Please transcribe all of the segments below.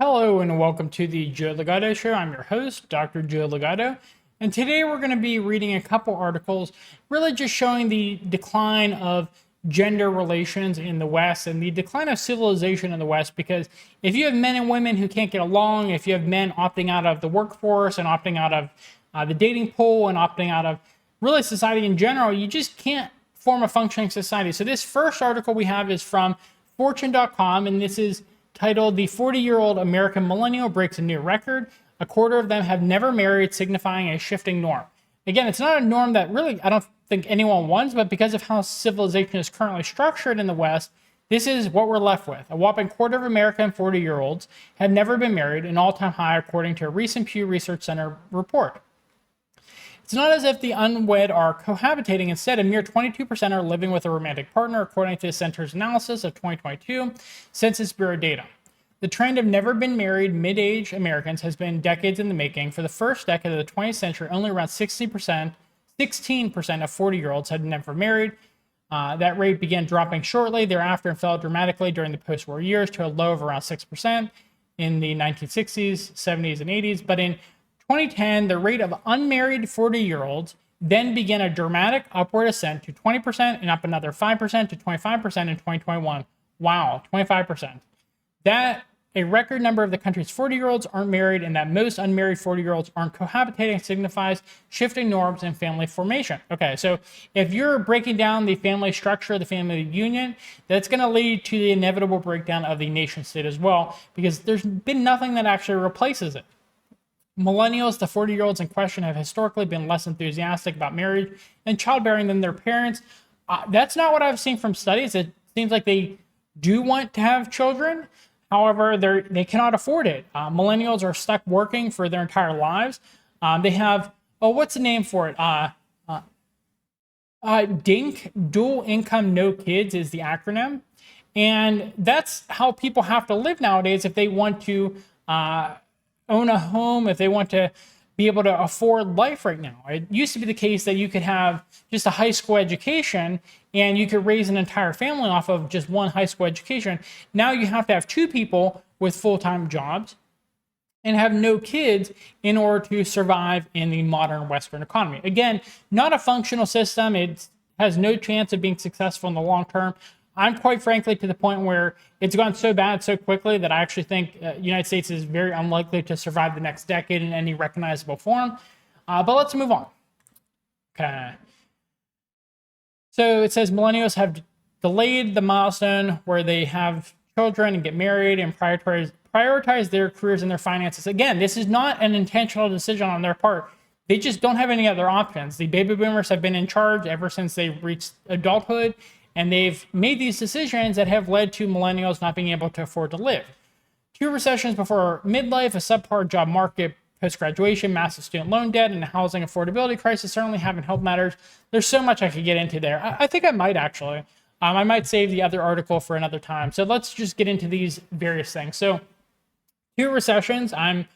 Hello and welcome to the Joe Ligato Show. I'm your host, Dr. Joe Ligato, and today we're going to be reading a couple articles really just showing the decline of gender relations in the West and the decline of civilization in the West. Because if you have men and women who can't get along, if you have men opting out of the workforce and opting out of the dating pool and opting out of really society in general, you just can't form a functioning society. So this first article we have is from fortune.com, and this is titled "The 40-Year-Old American Millennial Breaks a New Record. A quarter of them have never married, signifying a shifting norm." Again, it's not a norm that really I don't think anyone wants, but because of how civilization is currently structured in the West, this is what we're left with. A whopping quarter of American 40-year-olds have never been married, an all-time high according to a recent Pew Research Center report. It's not as if the unwed are cohabitating. Instead, a mere 22% are living with a romantic partner, according to the center's analysis of 2022 Census Bureau data. The trend of never been married mid-age Americans has been decades in the making. For the first decade of the 20th century, only around 16% of 40-year-olds had never married. That rate began dropping shortly thereafter and fell dramatically during the post-war years to a low of around 6% in the 1960s, 70s, and 80s. But in 2010, the rate of unmarried 40-year-olds then began a dramatic upward ascent to 20% and up another 5% to 25% in 2021. Wow, 25%. That a record number of the country's 40-year-olds aren't married, and that most unmarried 40-year-olds aren't cohabitating signifies shifting norms and family formation. Okay, so if you're breaking down the family structure, the family union, that's going to lead to the inevitable breakdown of the nation state as well, because there's been nothing that actually replaces it. Millennials, the 40-year-olds in question, have historically been less enthusiastic about marriage and childbearing than their parents. That's not what I've seen from studies. It seems like they do want to have children. However, they cannot afford it. Millennials are stuck working for their entire lives. They have, what's the name for it? DINK, dual income, no kids is the acronym. And that's how people have to live nowadays if they want to own a home, if they want to be able to afford life right now. It used to be the case that you could have just a high school education and you could raise an entire family off of just one high school education. Now you have to have two people with full-time jobs and have no kids in order to survive in the modern Western economy. Again, not a functional system. It has no chance of being successful in the long term. I'm quite frankly to the point where it's gone so bad so quickly that I actually think the United States is very unlikely to survive the next decade in any recognizable form. But let's move on. Okay. So it says millennials have delayed the milestone where they have children and get married and prioritize their careers and their finances. Again, this is not an intentional decision on their part. They just don't have any other options. The baby boomers have been in charge ever since they reached adulthood. And they've made these decisions that have led to millennials not being able to afford to live. 2 recessions before midlife, a subpar job market, post-graduation, massive student loan debt, and a housing affordability crisis certainly haven't helped matters. There's so much I could get into there. I think I might actually. I might save the other article for another time. So let's just get into these various things. So 2 recessions. I'm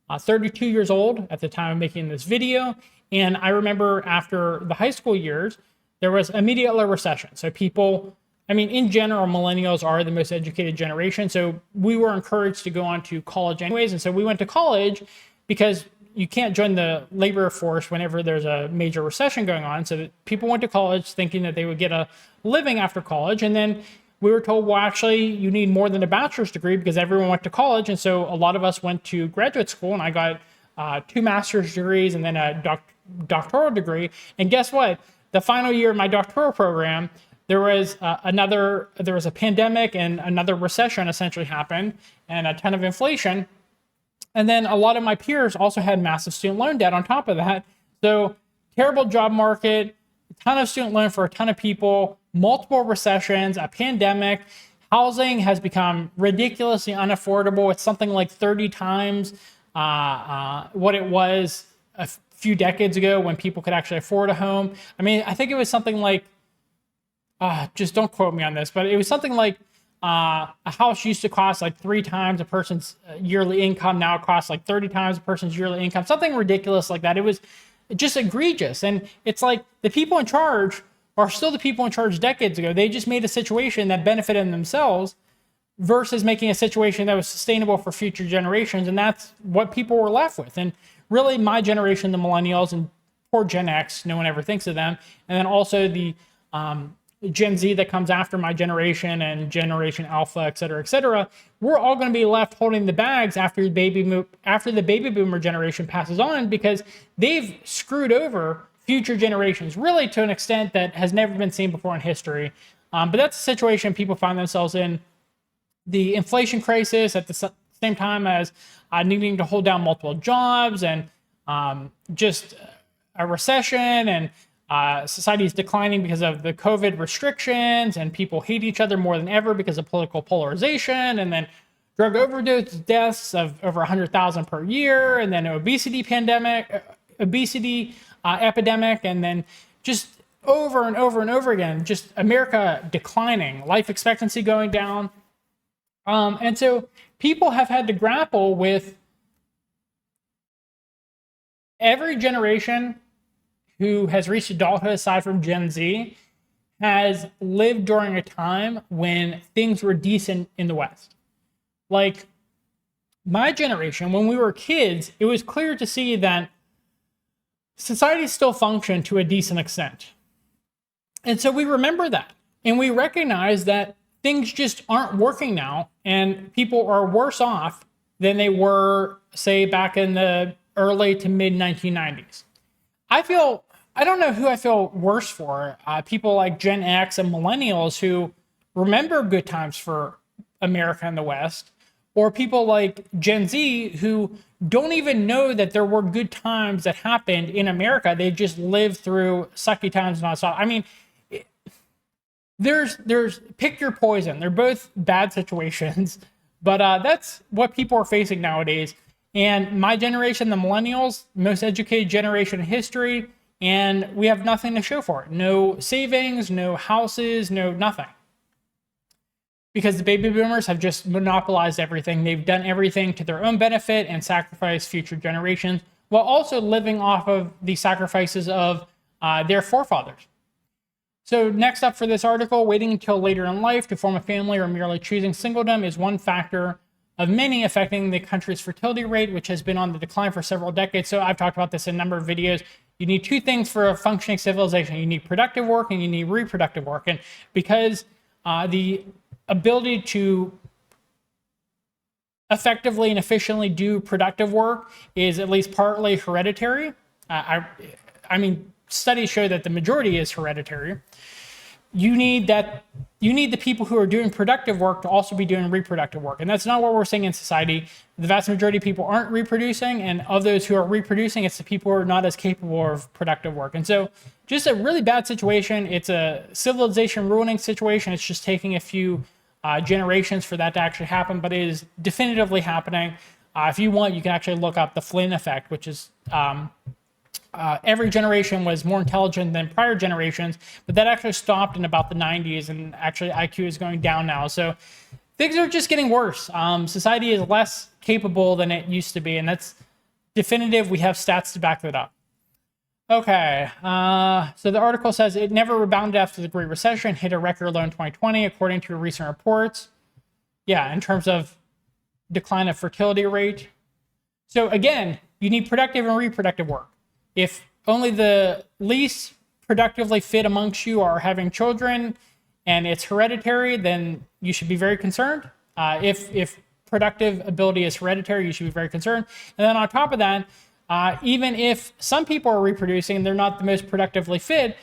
32 years old at the time of making this video. And I remember after the high school years, there was immediately a recession. So people, in general, millennials are the most educated generation. So we were encouraged to go on to college anyways. And so we went to college because you can't join the labor force whenever there's a major recession going on. So people went to college thinking that they would get a living after college. And then we were told, well, actually, you need more than a bachelor's degree because everyone went to college. And so a lot of us went to graduate school, and I got 2 master's degrees and then a doctoral degree. And guess what? The final year of my doctoral program, there was a pandemic and another recession essentially happened and a ton of inflation. And then a lot of my peers also had massive student loan debt on top of that. So terrible job market, a ton of student loan for a ton of people, multiple recessions, a pandemic. Housing has become ridiculously unaffordable. It's something like 30 times what it was a few decades ago when people could actually afford a home. I think it was something like, just don't quote me on this, but it was something like a house used to cost like 3 times a person's yearly income. Now it costs like 30 times a person's yearly income, something ridiculous like that. It was just egregious. And it's like the people in charge are still the people in charge decades ago. They just made a situation that benefited themselves versus making a situation that was sustainable for future generations. And that's what people were left with. And really, my generation, the millennials, and poor Gen X, no one ever thinks of them. And then also the Gen Z that comes after my generation, and Generation Alpha, et cetera, we're all going to be left holding the bags after the baby boomer generation passes on, because they've screwed over future generations, really to an extent that has never been seen before in history. But that's a situation people find themselves in. The inflation crisis at the same time as needing to hold down multiple jobs, and just a recession, and society is declining because of the COVID restrictions, and people hate each other more than ever because of political polarization, and then drug overdose deaths of over 100,000 per year, and then obesity epidemic, and then just over and over and over again, just America declining, life expectancy going down. And so people have had to grapple with every generation who has reached adulthood, aside from Gen Z, has lived during a time when things were decent in the West. Like my generation, when we were kids, it was clear to see that society still functioned to a decent extent. And so we remember that. And we recognize that things just aren't working now, and people are worse off than they were, say, back in the early to mid 1990s. I don't know who I feel worse for, people like Gen X and millennials who remember good times for America and the West, or people like Gen Z who don't even know that there were good times that happened in America. They just lived through sucky times nonstop. I mean, there's pick your poison. They're both bad situations, but that's what people are facing nowadays. And my generation, the millennials, most educated generation in history, and we have nothing to show for it. No savings, no houses, no nothing. Because the baby boomers have just monopolized everything. They've done everything to their own benefit and sacrificed future generations, while also living off of the sacrifices of their forefathers. So next up for this article, waiting until later in life to form a family or merely choosing singledom is one factor of many affecting the country's fertility rate, which has been on the decline for several decades. So I've talked about this in a number of videos. You need two things for a functioning civilization. You need productive work and you need reproductive work. And because the ability to effectively and efficiently do productive work is at least partly hereditary, I mean, studies show that the majority is hereditary. You need the people who are doing productive work to also be doing reproductive work. And that's not what we're seeing in society. The vast majority of people aren't reproducing, and of those who are reproducing, it's the people who are not as capable of productive work. And so just a really bad situation. It's a civilization ruining situation. It's just taking a few generations for that to actually happen, but it is definitively happening. If you want, you can actually look up the Flynn effect, which is every generation was more intelligent than prior generations, but that actually stopped in about the 90s, and actually IQ is going down now. So things are just getting worse. Society is less capable than it used to be, and that's definitive. We have stats to back that up. Okay, so the article says it never rebounded after the Great Recession, hit a record low in 2020, according to recent reports. Yeah, in terms of decline of fertility rate. So again, you need productive and reproductive work. If only the least productively fit amongst you are having children and it's hereditary, then you should be very concerned. If productive ability is hereditary, you should be very concerned. And then on top of that, even if some people are reproducing and they're not the most productively fit,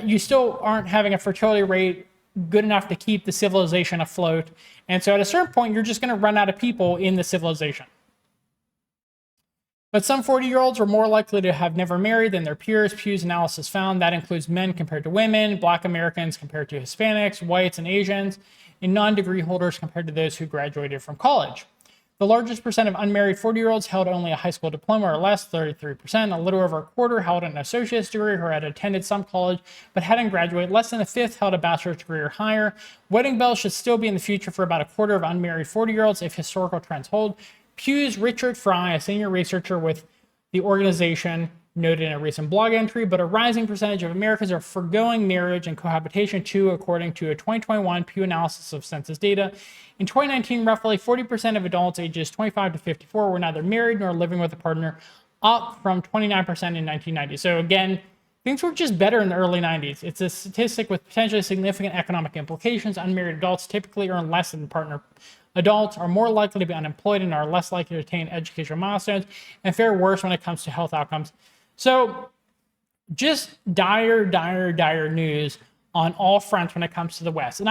you still aren't having a fertility rate good enough to keep the civilization afloat. And so at a certain point, you're just going to run out of people in the civilization. But some 40-year-olds are more likely to have never married than their peers. Pew's analysis found that includes men compared to women, Black Americans compared to Hispanics, whites and Asians, and non-degree holders compared to those who graduated from college. The largest percent of unmarried 40-year-olds held only a high school diploma or less, 33%. A little over a quarter held an associate's degree or had attended some college but hadn't graduated. Less than a fifth held a bachelor's degree or higher. Wedding bells should still be in the future for about a quarter of unmarried 40-year-olds if historical trends hold. Pew's Richard Fry, a senior researcher with the organization, noted in a recent blog entry, but a rising percentage of Americans are forgoing marriage and cohabitation too, according to a 2021 Pew analysis of census data. In 2019, roughly 40% of adults ages 25 to 54 were neither married nor living with a partner, up from 29% in 1990. So again, things were just better in the early 90s. It's a statistic with potentially significant economic implications. Unmarried adults typically earn less than partner adults, are more likely to be unemployed, and are less likely to attain educational milestones, and fare worse when it comes to health outcomes. So just dire, dire, dire news on all fronts when it comes to the West. And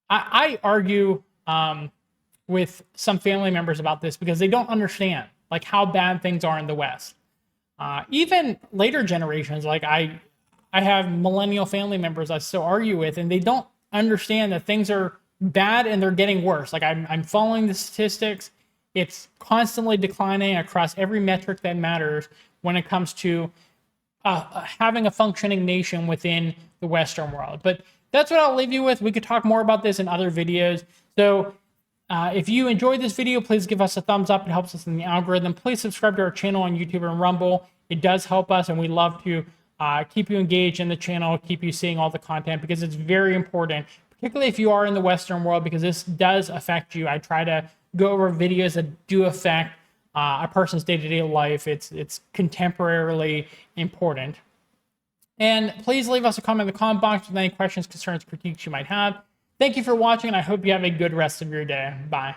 I argue with some family members about this because they don't understand like how bad things are in the West. Even later generations, like I have millennial family members I still argue with, and they don't understand that things are bad and they're getting worse. Like I'm following the statistics. It's constantly declining across every metric that matters when it comes to having a functioning nation within the Western world. But that's what I'll leave you with. We could talk more about this in other videos. So if you enjoyed this video, please give us a thumbs up. It helps us in the algorithm. Please subscribe to our channel on YouTube and Rumble. It does help us, and we love to keep you engaged in the channel, keep you seeing all the content, because it's very important, particularly if you are in the Western world, because this does affect you. I try to go over videos that do affect a person's day-to-day life. It's contemporarily important. And please leave us a comment in the comment box with any questions, concerns, critiques you might have. Thank you for watching, and I hope you have a good rest of your day. Bye.